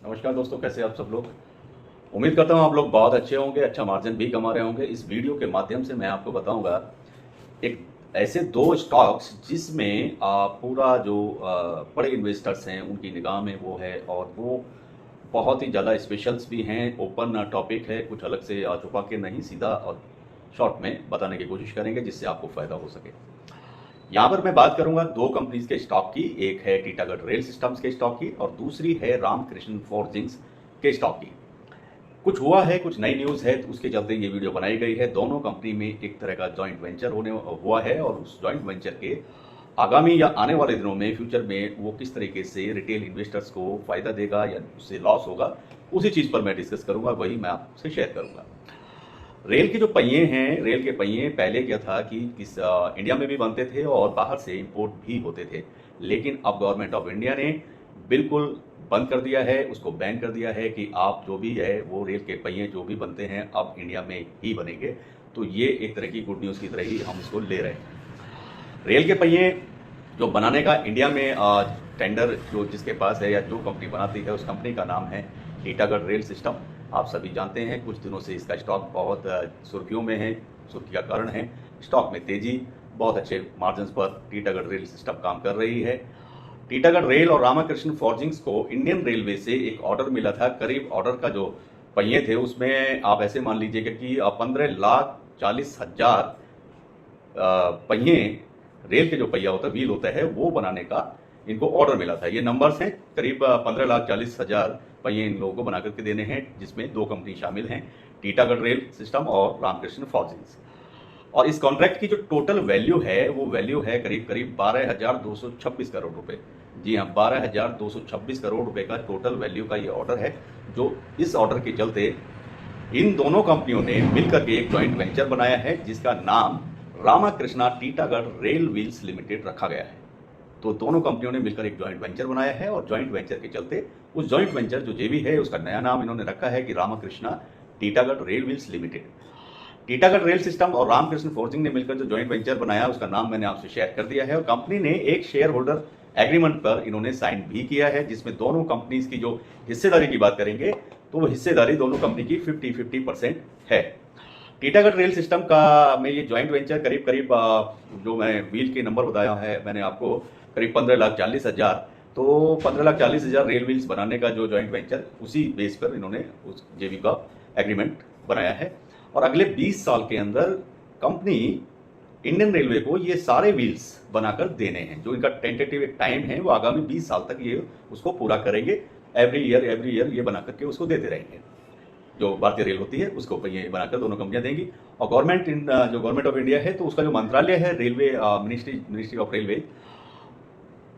नमस्कार दोस्तों, कैसे आप सब लोग। उम्मीद करता हूँ आप लोग बहुत अच्छे होंगे, अच्छा मार्जिन भी कमा रहे होंगे। इस वीडियो के माध्यम से मैं आपको बताऊंगा एक ऐसे दो स्टॉक्स जिसमें पूरा जो बड़े इन्वेस्टर्स हैं उनकी निगाह में वो है, और वो बहुत ही ज़्यादा स्पेशल्स भी हैं। ओपन टॉपिक है, कुछ अलग से छुपा के नहीं, सीधा और शॉर्ट में बताने की कोशिश करेंगे जिससे आपको फ़ायदा हो सके। यहाँ पर मैं बात करूंगा दो कंपनीज के स्टॉक की। एक है टीटागढ़ रेल सिस्टम्स के स्टॉक की और दूसरी है रामकृष्ण फोर्जिंग्स के स्टॉक की। कुछ हुआ है, कुछ नई न्यूज़ है, तो उसके चलते ये वीडियो बनाई गई है। दोनों कंपनी में एक तरह का जॉइंट वेंचर होने हुआ है, और उस जॉइंट वेंचर के आगामी या आने वाले दिनों में फ्यूचर में वो किस तरीके से रिटेल इन्वेस्टर्स को फायदा देगा या उससे लॉस होगा, उसी चीज़ पर मैं डिस्कस करूंगा, वही मैं आपसे शेयर करूंगा। रेल के जो पहिए हैं, रेल के पहिए पहले क्या था कि इंडिया में भी बनते थे और बाहर से इंपोर्ट भी होते थे, लेकिन अब गवर्नमेंट ऑफ इंडिया ने बिल्कुल बंद कर दिया है, उसको बैन कर दिया है कि आप जो भी है वो रेल के पहिए जो भी बनते हैं अब इंडिया में ही बनेंगे। तो ये एक तरह की गुड न्यूज़ की तरह ही हम इसको ले रहे हैं। रेल के पहिए जो बनाने का इंडिया में टेंडर जो जिसके पास है या जो कंपनी बनाती है, उस कंपनी का नाम है टीटागढ़ रेल सिस्टम। आप सभी जानते हैं कुछ दिनों से इसका स्टॉक बहुत सुर्खियों में है। सुर्खी का कारण है स्टॉक में तेजी, बहुत अच्छे मार्जिन पर टीटागढ़ रेल सिस्टम काम कर रही है। टीटागढ़ रेल और रामाकृष्ण फॉर्जिंग्स को इंडियन रेलवे से एक ऑर्डर मिला था। करीब ऑर्डर का जो पहिए थे उसमें आप ऐसे मान लीजिएगा कि 15,40,000 पहिए, रेल के जो पहिया होता है, व्हील होता है, वो बनाने का इनको ऑर्डर मिला था। ये नंबर्स हैं, करीब 15,40,000 पहिए इन लोगों को बना करके देने हैं, जिसमें दो कंपनी शामिल हैं, टीटागढ़ रेल सिस्टम और रामकृष्ण फॉर्जिंग्स। और इस कॉन्ट्रैक्ट की जो टोटल वैल्यू है वो वैल्यू है करीब करीब 12,226 करोड़ रुपए। जी हाँ, 12,226 करोड़ रुपए का टोटल वैल्यू का ये ऑर्डर है, जो इस ऑर्डर के चलते इन दोनों कंपनियों ने मिलकर के एक जॉइंट वेंचर बनाया है जिसका नाम Ramakrishna Titagarh rail wheels limited रखा गया है। तो दोनों कंपनियों ने मिलकर एक जॉइंट वेंचर बनाया है, और जॉइंट वेंचर के चलते उस जॉइंट वेंचर जो जेवी है उसका नया नाम इन्होंने रखा है कि Ramakrishna Titagarh rail wheels limited. Titagarh rail system और रामकृष्ण फोर्जिंग ने मिलकर जो जॉइंट वेंचर बनाया उसका नाम मैंने आपसे शेयर कर दिया है, और कंपनी ने एक शेयर होल्डर एग्रीमेंट पर इन्होंने साइन भी किया है, जिसमें दोनों कंपनीज की जो हिस्सेदारी की बात करेंगे तो वो हिस्सेदारी दोनों कंपनी की 50-50% है। टीटागढ़ रेल सिस्टम का में ये जॉइंट वेंचर करीब करीब जो मैं व्हील के नंबर बताया है मैंने आपको, करीब 15,40,000, तो 15,40,000 रेल व्हील्स बनाने का जो जॉइंट वेंचर, उसी बेस पर इन्होंने उस जेवी का एग्रीमेंट बनाया है। और अगले 20 साल के अंदर कंपनी इंडियन रेलवे को ये सारे व्हील्स बनाकर देने हैं। जो इनका टेंटेटिव एक टाइम है वो आगामी 20 साल तक ये उसको पूरा करेंगे। एवरी ईयर ये बना करके उसको देते रहेंगे। जो भारतीय रेल होती है उसको पहिए बनाकर दोनों कंपनियां देंगी। और जो गवर्नमेंट ऑफ इंडिया है, तो उसका जो मंत्रालय है railway ministry of railway,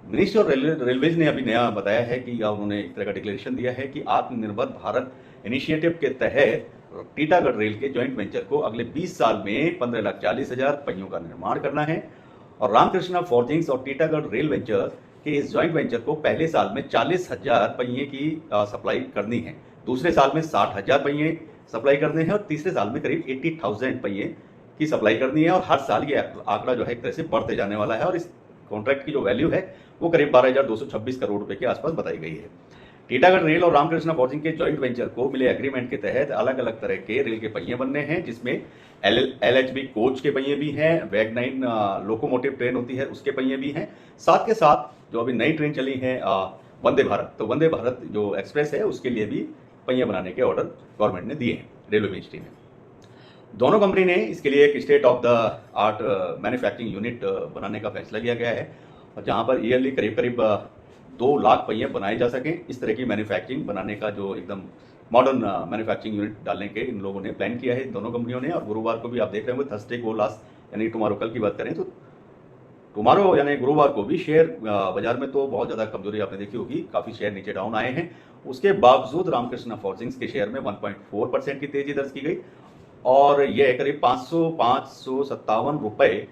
ministry of railways ने अभी नया बताया है कि उन्होंने एक तरह का डिक्लेरेशन दिया है कि आत्मनिर्भर भारत इनिशिएटिव के तहत टीटागढ़ रेल के जॉइंट वेंचर को अगले 20 साल में 15,40,000 पहियों का निर्माण करना है। और रामकृष्णा फॉर्जिंग्स और टीटागढ़ रेल वेंचर के इस जॉइंट वेंचर को पहले साल में 40,000 पहिए की सप्लाई करनी है, दूसरे साल में 60,000 पहिए सप्लाई करने हैं, और तीसरे साल में करीब 80,000 पहिए की सप्लाई करनी है। और हर साल ये आंकड़ा जो है एक तरह से बढ़ते जाने वाला है, और इस कॉन्ट्रैक्ट की जो वैल्यू है वो करीब 12,226 करोड़ रुपए के आसपास बताई गई है। टीटागढ़ रेल और रामकृष्णा फॉर्जिंग के जॉइंट वेंचर को मिले एग्रीमेंट के तहत अलग अलग तरह के रेल के पहिए बनने हैं, जिसमें LHB कोच के पहिए भी हैं, वैग 9 लोकोमोटिव ट्रेन होती है उसके पहिए भी हैं, साथ के साथ जो अभी नई ट्रेन चली है वंदे भारत, तो वंदे भारत जो एक्सप्रेस है उसके लिए भी पहिए बनाने के ऑर्डर गवर्नमेंट ने दिए हैं रेलवे मिनिस्ट्री ने। दोनों कंपनी ने इसके लिए एक state of the art manufacturing unit बनाने का फैसला किया गया है, और जहां पर ईयरली करीब करीब 2 लाख पहिए बनाए जा सकें। इस तरह की मैन्युफैक्चरिंग बनाने का जो एकदम मॉडर्न मैन्युफैक्चरिंग यूनिट डालने के इन लोगों ने प्लान किया है, दोनों कंपनियों ने। और गुरुवार को भी आप देख रहे होंगे, थर्सडे को लास्ट यानी टुमारो, कल की बात करें तो टुमारो यानी गुरुवार को भी शेयर बाजार में तो बहुत ज़्यादा कमजोरी आपने देखी होगी, काफ़ी शेयर नीचे डाउन आए हैं। उसके बावजूद रामकृष्णा फॉर्जिंग्स के शेयर में 1.4% की तेजी दर्ज की गई, और यह करीब 557 रुपए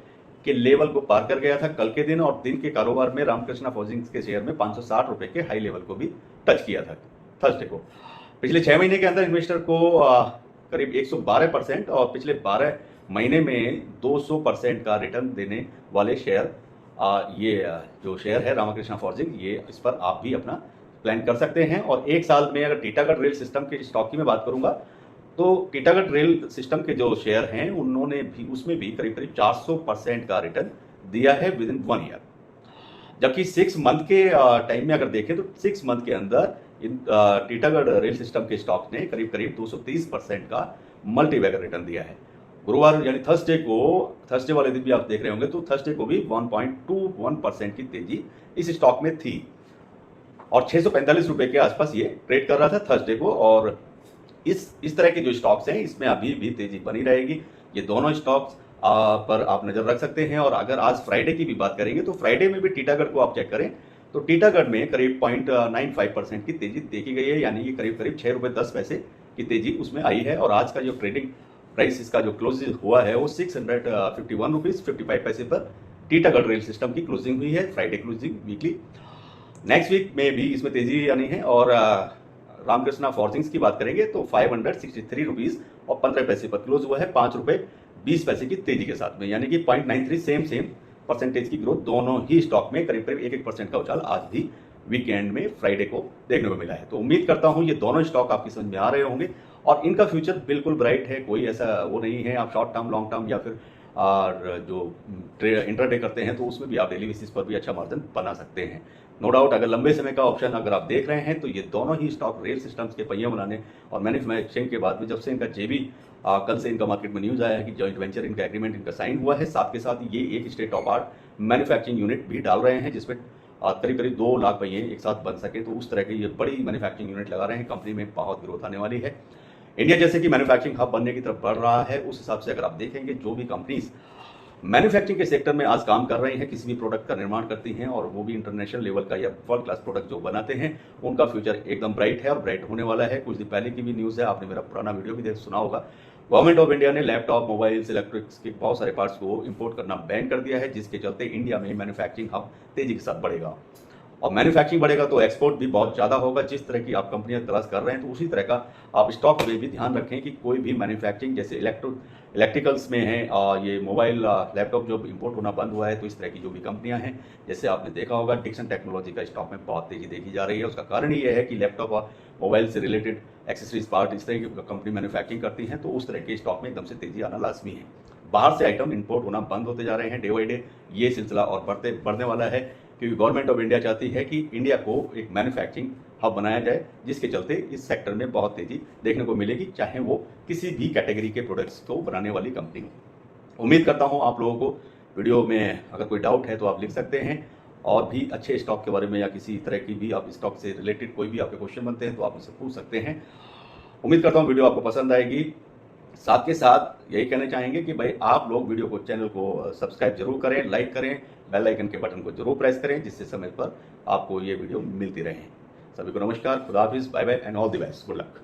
के लेवल को पार कर गया था कल के दिन। और दिन के कारोबार में रामकृष्णा फॉर्जिंग्स के शेयर में 560 रुपए के हाई लेवल को भी टच किया था थर्सडे को। पिछले 6 महीने के अंदर इन्वेस्टर को करीब 112% और पिछले 12 महीने में 200% का रिटर्न देने वाले शेयर, ये जो शेयर है रामकृष्णा फॉर्जिंग, ये इस पर आप भी अपना प्लान कर सकते हैं। और एक साल में अगर टीटागढ़ रेल सिस्टम के स्टॉक की मैं बात करूंगा तो टीटागढ़ रेल सिस्टम के जो शेयर हैं उन्होंने भी उसमें भी करीब करीब 400% का रिटर्न दिया है विद इन 1 ईयर। जबकि 6 मंथ के टाइम में अगर देखें तो 6 मंथ के अंदर इन टीटागढ़ रेल सिस्टम के स्टॉक ने करीब करीब 230% का मल्टी बैगर रिटर्न दिया है। गुरुवार यानी थर्सडे वाले दिन भी आप देख रहे होंगे तो थर्सडे को भी 1.21% की तेजी इस स्टॉक में थी और 645 रुपए के आसपास ये ट्रेड कर रहा था थर्सडे को। और इस तरह के जो स्टॉक्स हैं इसमें अभी भी तेजी बनी रहेगी। ये दोनों स्टॉक्स पर आप नजर रख सकते हैं। और अगर आज फ्राइडे की भी बात करेंगे तो फ्राइडे में भी टीटागढ़ को आप चेक करें तो टीटागढ़ में करीब 0.95% की तेजी देखी गई है, यानी कि करीब करीब 6 रुपये 10 पैसे की तेजी उसमें आई है। और आज का जो ट्रेडिंग प्राइस इसका जो क्लोज हुआ है वो 651 रुपीज 55 पैसे पर टीटागढ़ रेल सिस्टम की क्लोजिंग हुई है, Friday closing weekly. Next week में भी इसमें तेजी आनी है। और रामकृष्णा फॉर्जिंग्स की बात करेंगे तो 563 रुपीज और 15 पैसे पर क्लोज हुआ है, 5 रुपए 20 पैसे की तेजी के साथ में, यानी कि 0.93 सेम परसेंटेज की ग्रोथ दोनों ही स्टॉक में करीब करीब 1% का उछाल आज भी वीकेंड में फ्राइडे को देखने को मिला है। तो उम्मीद करता हूं ये दोनों स्टॉक आपकी समझ में आ रहे होंगे और इनका फ्यूचर बिल्कुल ब्राइट है, कोई ऐसा वो नहीं है। आप शॉर्ट टर्म लॉन्ग टर्म या फिर जो इंट्राडे करते हैं तो उसमें भी आप डेली बेसिस पर भी अच्छा मार्जिन बना सकते हैं। नो डाउट अगर लंबे समय का ऑप्शन अगर आप देख रहे हैं तो ये दोनों ही स्टॉक रेल सिस्टम्स के पहिए बनाने और मैन्युफैक्चरिंग के बाद में जब से इनका जेबी कल से इनका मार्केट में न्यूज आया है कि जॉइंट वेंचर इनका एग्रीमेंट इनका साइन हुआ है, साथ के साथ ये एक state of art manufacturing unit भी डाल रहे हैं जिसमें करीब करीब 2 लाख पहिए एक साथ बन सके। तो उस तरह की ये बड़ी मैन्युफैक्चरिंग यूनिट लगा रहे हैं, कंपनी में बहुत ग्रोथ आने वाली है। इंडिया जैसे कि मैन्युफैक्चरिंग हब बनने की तरफ बढ़ रहा है, उस हिसाब से अगर आप देखेंगे जो भी कंपनीज मैन्युफैक्चरिंग के सेक्टर में आज काम कर रही हैं, किसी भी प्रोडक्ट का निर्माण करती हैं और वो भी इंटरनेशनल लेवल का या वर्ल्ड क्लास प्रोडक्ट जो बनाते हैं, उनका फ्यूचर एकदम ब्राइट है और ब्राइट होने वाला है। कुछ दिन पहले की भी न्यूज़ है, आपने मेरा पुराना वीडियो भी सुना होगा। गवर्नमेंट ऑफ इंडिया ने लैपटॉप, मोबाइल्स, इलेक्ट्रिक्स के बहुत सारे पार्ट्स को इंपोर्ट करना बैन कर दिया है, जिसके चलते इंडिया में मैन्युफैक्चरिंग हब तेजी के साथ बढ़ेगा और मैन्युफैक्चरिंग बढ़ेगा तो एक्सपोर्ट भी बहुत ज़्यादा होगा। जिस तरह की आप कंपनियां तलाश कर रहे हैं तो उसी तरह का आप स्टॉक में भी ध्यान रखें कि कोई भी मैन्युफैक्चरिंग जैसे इलेक्ट्रिकल्स में है और ये मोबाइल लैपटॉप जो इंपोर्ट होना बंद हुआ है, तो इस तरह की जो भी कंपनियां हैं जैसे आपने देखा होगा डिक्सन टेक्नोलॉजी का स्टॉक में बहुत तेजी देखी जा रही है। उसका कारण ये है कि लैपटॉप और मोबाइल से रिलेटेड एक्सेसरीज पार्ट इस तरह की कंपनी मैन्युफैक्चरिंग करती हैं, तो उस तरह के स्टॉक में एकदम से तेजी आना लाजमी है। बाहर से आइटम इंपोर्ट होना बंद होते जा रहे हैं डे बाई डे, ये सिलसिला और बढ़ने वाला है क्योंकि गवर्नमेंट ऑफ इंडिया चाहती है कि इंडिया को एक मैन्युफैक्चरिंग हब बनाया जाए, जिसके चलते इस सेक्टर में बहुत तेजी देखने को मिलेगी, चाहे वो किसी भी कैटेगरी के प्रोडक्ट्स को बनाने वाली कंपनी हो। उम्मीद करता हूं आप लोगों को वीडियो में अगर कोई डाउट है तो आप लिख सकते हैं और भी अच्छे स्टॉक के बारे में या किसी तरह की भी आप स्टॉक से रिलेटेड कोई भी आपके क्वेश्चन बनते हैं तो आप मुझसे पूछ सकते हैं। उम्मीद करता हूँ वीडियो आपको पसंद आएगी। साथ के साथ यही कहना चाहेंगे कि भाई आप लोग वीडियो को चैनल को सब्सक्राइब जरूर करें, लाइक करें, बेल आइकन के बटन को जरूर प्रेस करें, जिससे समय पर आपको ये वीडियो मिलती रहे। सभी को नमस्कार, खुदा हाफिज, bye bye and all the best, good luck.